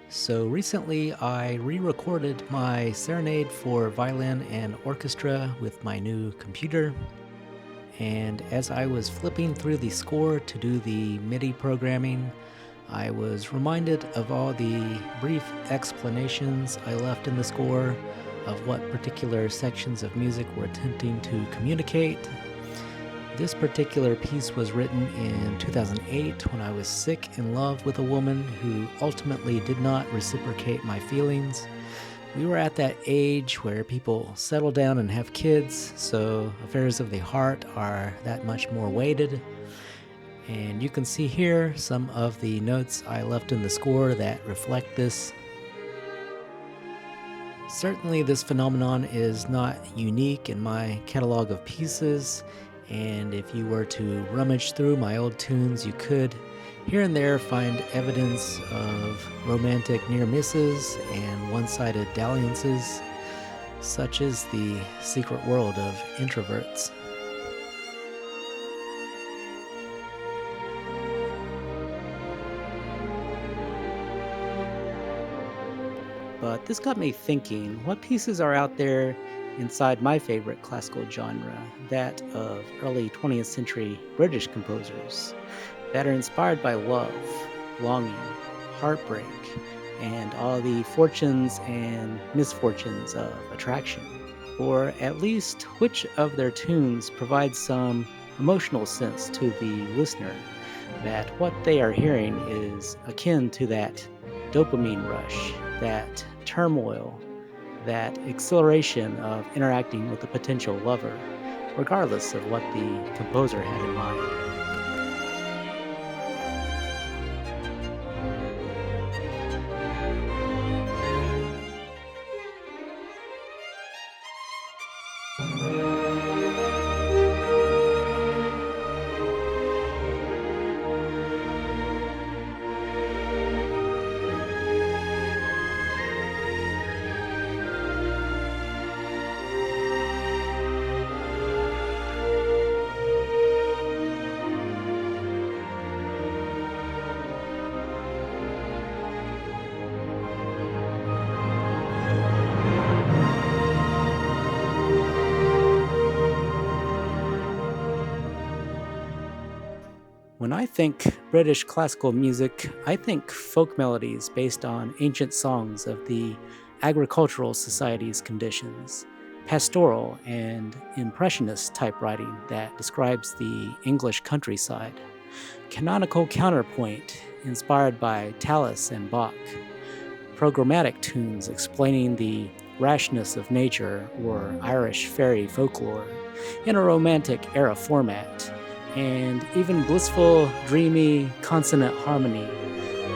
So recently, I re recorded my serenade for violin and orchestra with my new computer. And as I was flipping through the score to do the MIDI programming, I was reminded of all the brief explanations I left in the score of what particular sections of music were attempting to communicate. This particular piece was written in 2008 when I was sick in love with a woman who ultimately did not reciprocate my feelings. We were at that age where people settle down and have kids, so affairs of the heart are that much more weighted. And you can see here some of the notes I left in the score that reflect this. Certainly, this phenomenon is not unique in my catalog of pieces, and if you were to rummage through my old tunes, you could here and there find evidence of romantic near misses and one sided dalliances, such as the secret world of introverts. But this got me thinking, what pieces are out there inside my favorite classical genre, that of early 20th century British composers, that are inspired by love, longing, heartbreak, and all the fortunes and misfortunes of attraction? Or at least which of their tunes provide some emotional sense to the listener that what they are hearing is akin to that dopamine rush, that turmoil, that exhilaration of interacting with a potential lover, regardless of what the composer had in mind. When I think British classical music, I think folk melodies based on ancient songs of the agricultural society's conditions, pastoral and impressionist type writing that describes the English countryside, canonical counterpoint inspired by Tallis and Bach, programmatic tunes explaining the rashness of nature or Irish fairy folklore in a romantic era format, and even blissful, dreamy consonant harmony,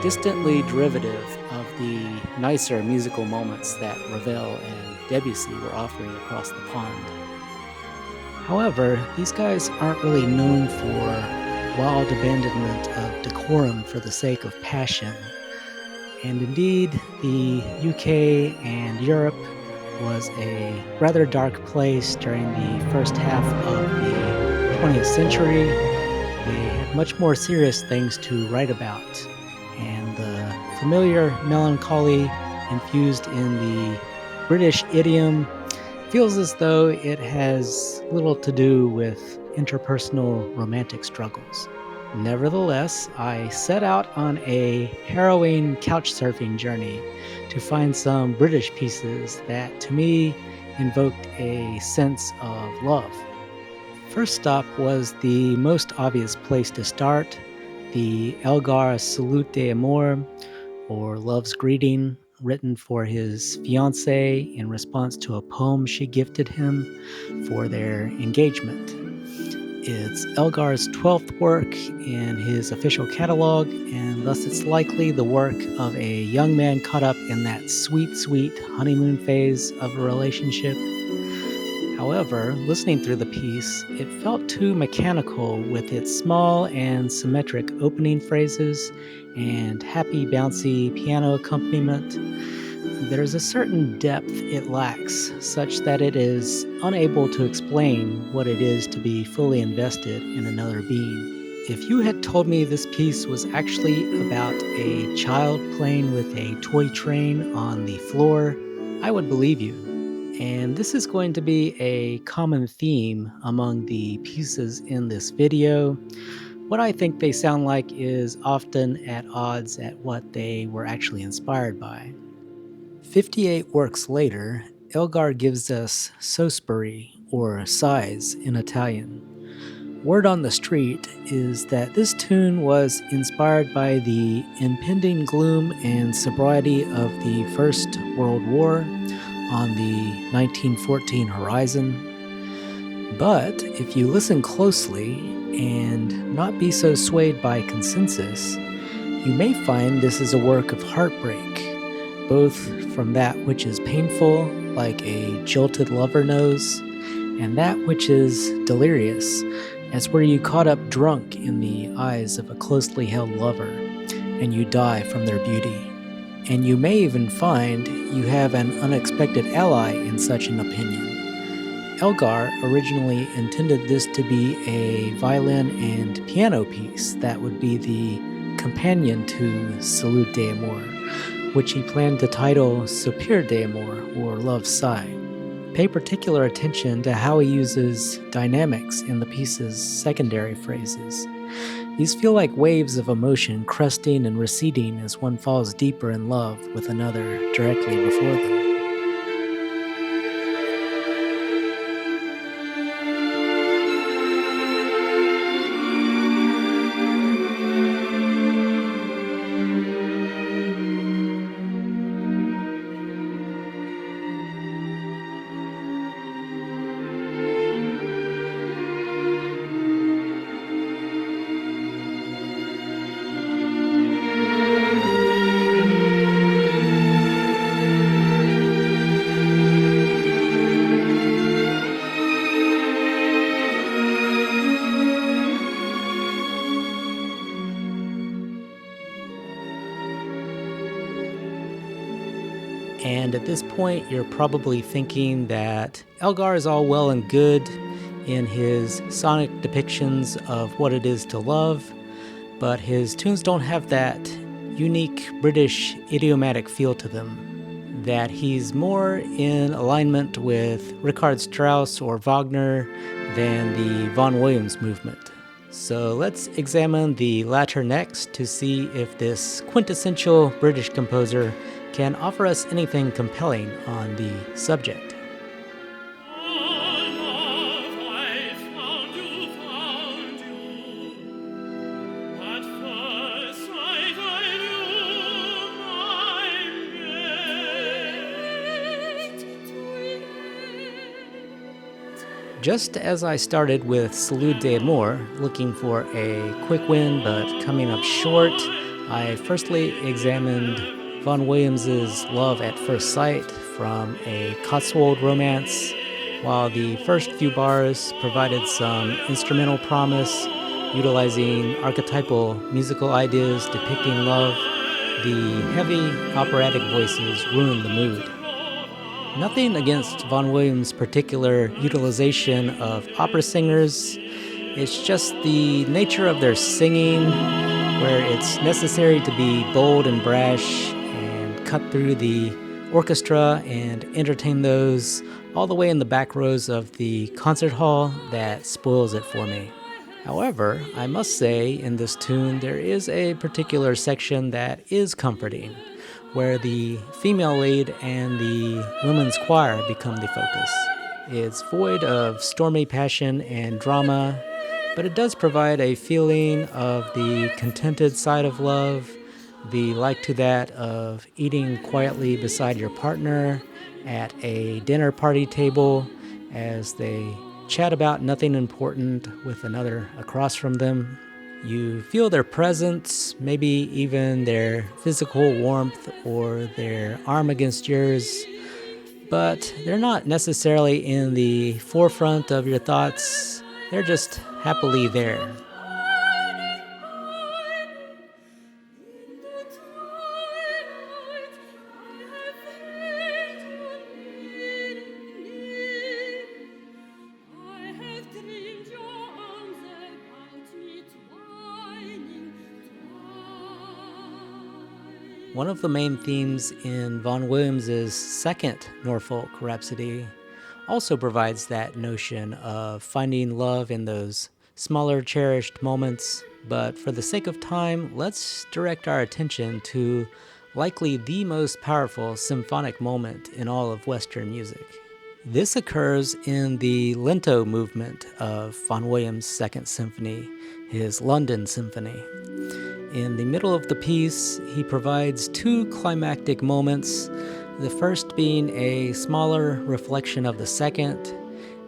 distantly derivative of the nicer musical moments that Ravel and Debussy were offering across the pond. However, these guys aren't really known for wild abandonment of decorum for the sake of passion. And indeed, the UK and Europe was a rather dark place during the first half of the 20th century. They had much more serious things to write about, and the familiar melancholy infused in the British idiom feels as though it has little to do with interpersonal romantic struggles. Nevertheless, I set out on a harrowing couchsurfing journey to find some British pieces that, to me, invoked a sense of love. First stop was the most obvious place to start, the Elgar Salute d'Amour, or Love's Greeting, written for his fiancée in response to a poem she gifted him for their engagement. It's Elgar's 12th work in his official catalog, and thus it's likely the work of a young man caught up in that sweet, sweet honeymoon phase of a relationship. However, listening through the piece, it felt too mechanical with its small and symmetric opening phrases and happy, bouncy piano accompaniment. There's a certain depth it lacks, such that it is unable to explain what it is to be fully invested in another being. If you had told me this piece was actually about a child playing with a toy train on the floor, I would believe you. And this is going to be a common theme among the pieces in this video. What I think they sound like is often at odds at what they were actually inspired by. 58 works later, Elgar gives us sospiri, or sighs in Italian. Word on the street is that this tune was inspired by the impending gloom and sobriety of the First World War on the 1914 horizon. But if you listen closely and not be so swayed by consensus, you may find this is a work of heartbreak, both from that which is painful, like a jilted lover knows, and that which is delirious, as where you caught up drunk in the eyes of a closely held lover, and you die from their beauty. And you may even find you have an unexpected ally in such an opinion. Elgar originally intended this to be a violin and piano piece that would be the companion to Salute d'Amour, which he planned to title Soupir d'Amour, or Love Sigh. Pay particular attention to how he uses dynamics in the piece's secondary phrases. These feel like waves of emotion cresting and receding as one falls deeper in love with another directly before them. And at this point, you're probably thinking that Elgar is all well and good in his sonic depictions of what it is to love, but his tunes don't have that unique British idiomatic feel to them, that he's more in alignment with Richard Strauss or Wagner than the Vaughan Williams movement. So let's examine the latter next to see if this quintessential British composer can offer us anything compelling on the subject. Just as I started with Salute d'Amour, looking for a quick win but coming up short, I firstly examined Vaughan Williams's Love at First Sight from a Cotswold romance. While the first few bars provided some instrumental promise, utilizing archetypal musical ideas depicting love, the heavy operatic voices ruined the mood. Nothing against Vaughan Williams' particular utilization of opera singers. It's just the nature of their singing, where it's necessary to be bold and brash and cut through the orchestra and entertain those all the way in the back rows of the concert hall, that spoils it for me. However, I must say in this tune there is a particular section that is comforting, where the female lead and the women's choir become the focus. It's void of stormy passion and drama, but it does provide a feeling of the contented side of love, the like to that of eating quietly beside your partner at a dinner party table as they chat about nothing important with another across from them. You feel their presence, maybe even their physical warmth or their arm against yours, but they're not necessarily in the forefront of your thoughts. They're just happily there. One of the main themes in Vaughan Williams's second Norfolk Rhapsody also provides that notion of finding love in those smaller, cherished moments. But for the sake of time, let's direct our attention to likely the most powerful symphonic moment in all of Western music. This occurs in the lento movement of Vaughan Williams' Second Symphony, his London Symphony. In the middle of the piece, he provides two climactic moments, the first being a smaller reflection of the second,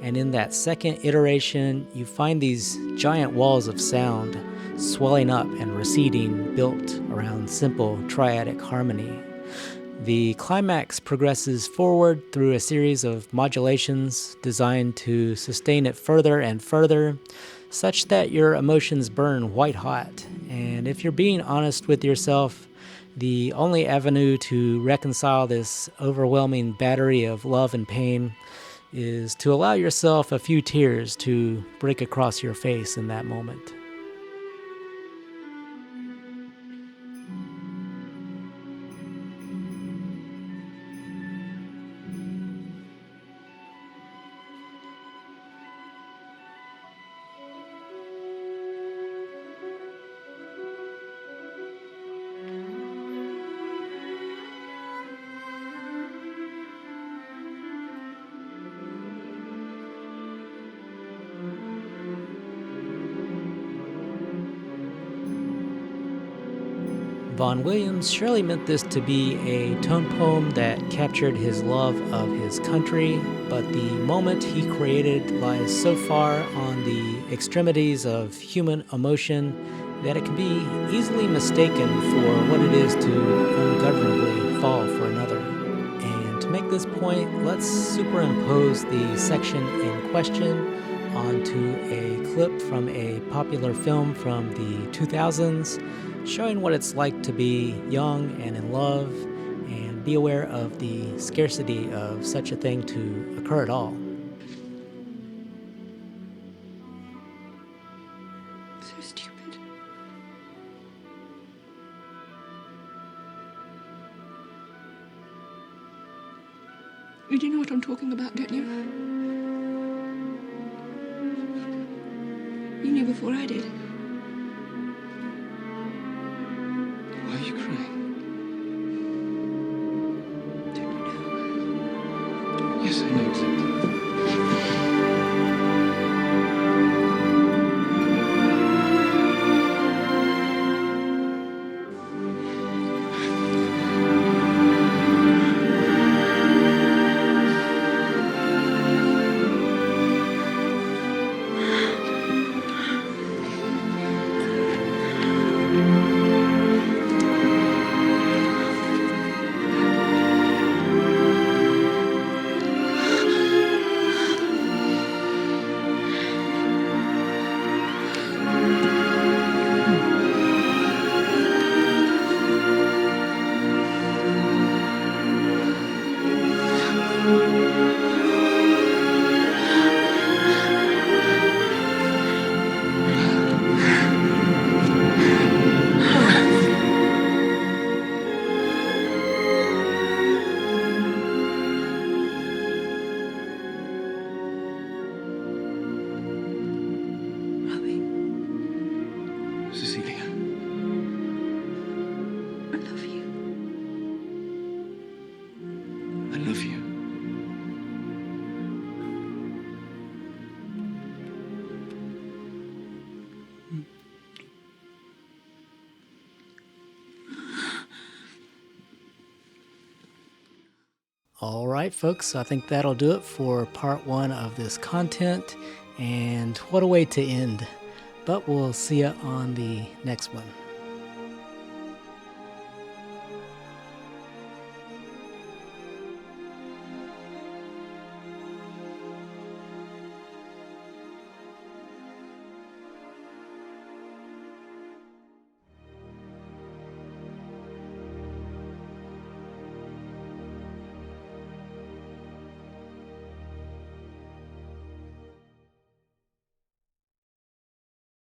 and in that second iteration, you find these giant walls of sound swelling up and receding, built around simple triadic harmony. The climax progresses forward through a series of modulations designed to sustain it further and further, such that your emotions burn white hot. And if you're being honest with yourself, the only avenue to reconcile this overwhelming battery of love and pain is to allow yourself a few tears to break across your face in that moment. Vaughan Williams surely meant this to be a tone poem that captured his love of his country, but the moment he created lies so far on the extremities of human emotion that it can be easily mistaken for what it is to ungovernably fall for another. And to make this point, let's superimpose the section in question onto a clip from a popular film from the 2000s, showing what it's like to be young and in love, and be aware of the scarcity of such a thing to occur at all. So stupid. You do know what I'm talking about, don't you? You knew before I did. Why are you crying? Don't you know? Yes, I know exactly. Cecilia, I love you. I love you. All right, folks, I think that'll do it for part one of this content, and what a way to end. But we'll see you on the next one.